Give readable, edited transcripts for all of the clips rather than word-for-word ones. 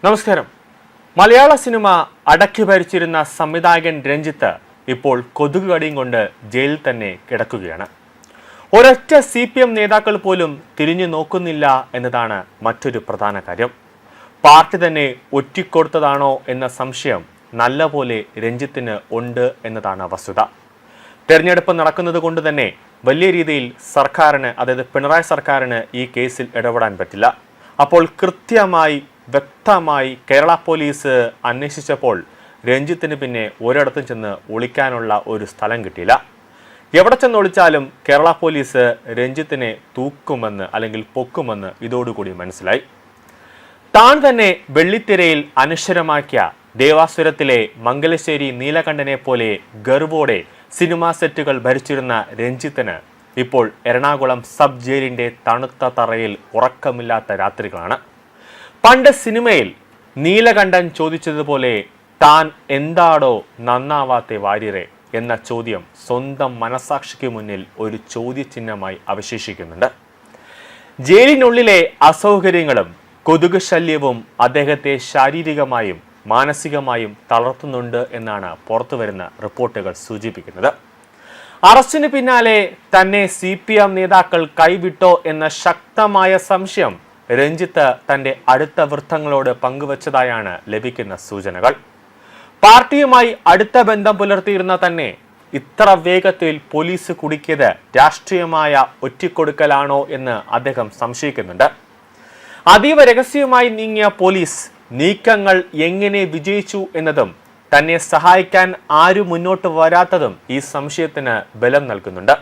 നമസ്കാരം. മലയാള സിനിമ അടക്കി ഭരിച്ചിരുന്ന സംവിധായകൻ രഞ്ജിത്ത് ഇപ്പോൾ കൊതുക് കടിയും കൊണ്ട് ജയിലിൽ തന്നെ കിടക്കുകയാണ്. ഒരൊറ്റ CPM നേതാക്കൾ പോലും തിരിഞ്ഞു നോക്കുന്നില്ല എന്നതാണ് മറ്റൊരു പ്രധാന കാര്യം. പാർട്ടി തന്നെ ഒറ്റിക്കൊടുത്തതാണോ എന്ന സംശയം നല്ലപോലെ രഞ്ജിത്തിന് ഉണ്ട് എന്നതാണ് വസ്തുത. തെരഞ്ഞെടുപ്പ് നടക്കുന്നത് കൊണ്ട് തന്നെ വലിയ രീതിയിൽ സർക്കാരിന്, അതായത് പിണറായി സർക്കാരിന് ഈ കേസിൽ ഇടപെടാൻ പറ്റില്ല. അപ്പോൾ കൃത്യമായി വ്യക്തമായി കേരള പോലീസ് അന്വേഷിച്ചപ്പോൾ രഞ്ജിത്തിന് പിന്നെ ഒരിടത്തും ചെന്ന് ഒളിക്കാനുള്ള ഒരു സ്ഥലം കിട്ടിയില്ല. എവിടെ ചെന്ന് ഒളിച്ചാലും കേരള പോലീസ് രഞ്ജിത്തിനെ തൂക്കുമെന്ന് അല്ലെങ്കിൽ പൊക്കുമെന്ന് ഇതോടുകൂടി മനസ്സിലായി. താൻ തന്നെ വെള്ളിത്തിരയിൽ അനശ്വരമാക്കിയ ദേവാസുരത്തിലെ മംഗലശ്ശേരി നീലകണ്ഠനെ പോലെ ഗർവോടെ സിനിമാ സെറ്റുകൾ ഭരിച്ചിരുന്ന രഞ്ജിത്തിന് ഇപ്പോൾ എറണാകുളം സബ് ജയിലിന്റെ തണുത്ത തറയിൽ ഉറക്കമില്ലാത്ത രാത്രികളാണ്. പണ്ട് സിനിമയിൽ നീലകണ്ഠൻ ചോദിച്ചതുപോലെ താൻ എന്താടോ നന്നാവാത്ത വാര്യരെ എന്ന ചോദ്യം സ്വന്തം മനസാക്ഷിക്ക് മുന്നിൽ ഒരു ചോദ്യചിഹ്നമായി അവശേഷിക്കുന്നുണ്ട്. ജയിലിനുള്ളിലെ അസൗകര്യങ്ങളും കൊതുക് ശല്യവും അദ്ദേഹത്തെ ശാരീരികമായും മാനസികമായും തളർത്തുന്നുണ്ട് എന്നാണ് പുറത്തുവരുന്ന റിപ്പോർട്ടുകൾ സൂചിപ്പിക്കുന്നത്. അറസ്റ്റിന് പിന്നാലെ തന്നെ CPM നേതാക്കൾ കൈവിട്ടോ എന്ന ശക്തമായ സംശയം രഞ്ജിത്ത് തന്റെ അടുത്ത വൃത്തങ്ങളോട് പങ്കുവച്ചതായാണ് ലഭിക്കുന്ന സൂചനകൾ. പാർട്ടിയുമായി അടുത്ത ബന്ധം പുലർത്തിയിരുന്ന തന്നെ ഇത്ര വേഗത്തിൽ പോലീസ് കുടുക്കിയത് രാഷ്ട്രീയമായ ഒറ്റിക്കൊടുക്കലാണോ എന്ന് അദ്ദേഹം സംശയിക്കുന്നുണ്ട്. അതീവ രഹസ്യമായി നീങ്ങിയ പോലീസ് നീക്കങ്ങൾ എങ്ങനെ വിജയിച്ചു എന്നതും തന്നെ സഹായിക്കാൻ ആരും മുന്നോട്ട് വരാത്തതും ഈ സംശയത്തിന് ബലം നൽകുന്നുണ്ട്.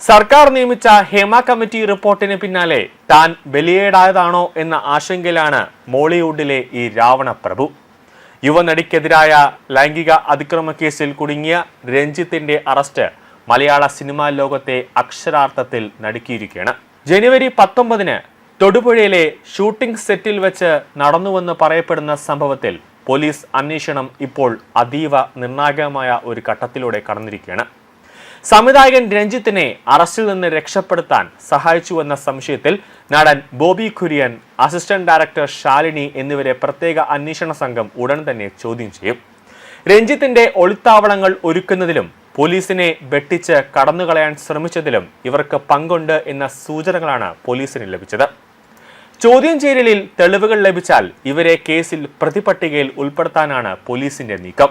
സർക്കാർ നിയമിച്ച ഹേമ കമ്മിറ്റി റിപ്പോർട്ടിന് പിന്നാലെ താൻ ബലിയേടായതാണോ എന്ന ആശങ്കയിലാണ് മോളിവുഡിലെ ഈ രാവണ പ്രഭു. യുവനടിക്കെതിരായ ലൈംഗിക അതിക്രമ കേസിൽ കുടുങ്ങിയ രഞ്ജിത്തിന്റെ അറസ്റ്റ് മലയാള സിനിമാ ലോകത്തെ അക്ഷരാർത്ഥത്തിൽ നടുക്കിയിരിക്കുകയാണ്. ജനുവരി 19 തൊടുപുഴയിലെ ഷൂട്ടിംഗ് സെറ്റിൽ വെച്ച് നടന്നുവെന്ന് പറയപ്പെടുന്ന സംഭവത്തിൽ പോലീസ് അന്വേഷണം ഇപ്പോൾ അതീവ നിർണായകമായ ഒരു ഘട്ടത്തിലൂടെ കടന്നിരിക്കുകയാണ്. സംവിധായകൻ രഞ്ജിത്തിനെ അറസ്റ്റിൽ നിന്ന് രക്ഷപ്പെടുത്താൻ സഹായിച്ചുവെന്ന സംശയത്തിൽ നടൻ ബോബി കുര്യൻ, അസിസ്റ്റന്റ് ഡയറക്ടർ ശാലിനി എന്നിവരെ പ്രത്യേക അന്വേഷണ സംഘം ഉടൻ തന്നെ ചോദ്യം ചെയ്യും. രഞ്ജിത്തിന്റെ ഒളിത്താവളങ്ങൾ ഒരുക്കുന്നതിലും പോലീസിനെ വെട്ടിച്ച് കടന്നുകളയാൻ ശ്രമിച്ചതിലും ഇവർക്ക് പങ്കുണ്ട് എന്ന സൂചനകളാണ് പോലീസിന് ലഭിച്ചത്. ചോദ്യം ചെയ്യലിൽ തെളിവുകൾ ലഭിച്ചാൽ ഇവരെ കേസിൽ പ്രതിപട്ടികയിൽ ഉൾപ്പെടുത്താനാണ് പോലീസിന്റെ നീക്കം.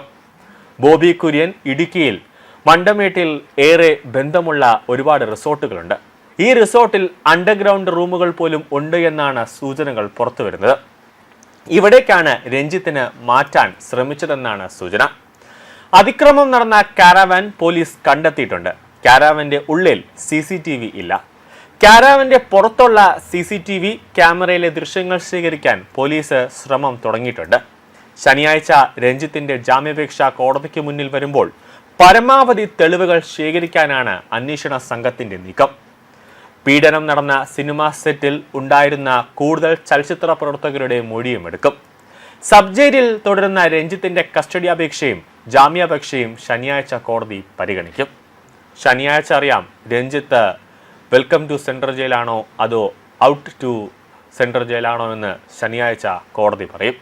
ബോബി കുര്യൻ ഇടുക്കിയിൽ മണ്ടമേട്ടിൽ ഏറെ ബന്ധമുള്ള ഒരുപാട് റിസോർട്ടുകളുണ്ട്. ഈ റിസോർട്ടിൽ അണ്ടർഗ്രൗണ്ട് റൂമുകൾ പോലും ഉണ്ട് എന്നാണ് സൂചനകൾ പുറത്തുവരുന്നത്. ഇവിടേക്കാണ് രഞ്ജിത്തിന് മാറ്റാൻ ശ്രമിച്ചതെന്നാണ് സൂചന. അതിക്രമം നടന്ന കാരവാൻ പോലീസ് കണ്ടെത്തിയിട്ടുണ്ട്. കാരവാന്റെ ഉള്ളിൽ CCTV ഇല്ല. കാരവാന്റെ പുറത്തുള്ള CCTV ക്യാമറയിലെ ദൃശ്യങ്ങൾ ശേഖരിക്കാൻ പോലീസ് ശ്രമം തുടങ്ങിയിട്ടുണ്ട്. ശനിയാഴ്ച രഞ്ജിത്തിന്റെ ജാമ്യാപേക്ഷ കോടതിക്ക് മുന്നിൽ വരുമ്പോൾ പരമാവധി തെളിവുകൾ ശേഖരിക്കാനാണ് അന്വേഷണ സംഘത്തിന്റെ നീക്കം. പീഡനം നടന്ന സിനിമാ സെറ്റിൽ ഉണ്ടായിരുന്ന കൂടുതൽ ചലച്ചിത്ര പ്രവർത്തകരുടെ മൊഴിയും എടുക്കും. സബ് ജയിലിൽ തുടരുന്ന രഞ്ജിത്തിന്റെ കസ്റ്റഡി അപേക്ഷയും ജാമ്യാപേക്ഷയും ശനിയാഴ്ച കോടതി പരിഗണിക്കും. ശനിയാഴ്ച അറിയാം രഞ്ജിത്ത് വെൽക്കം ടു സെൻട്രൽ ജയിലാണോ അതോ ഔട്ട് ടു സെൻട്രൽ ജയിലാണോ എന്ന് ശനിയാഴ്ച കോടതി പറയും.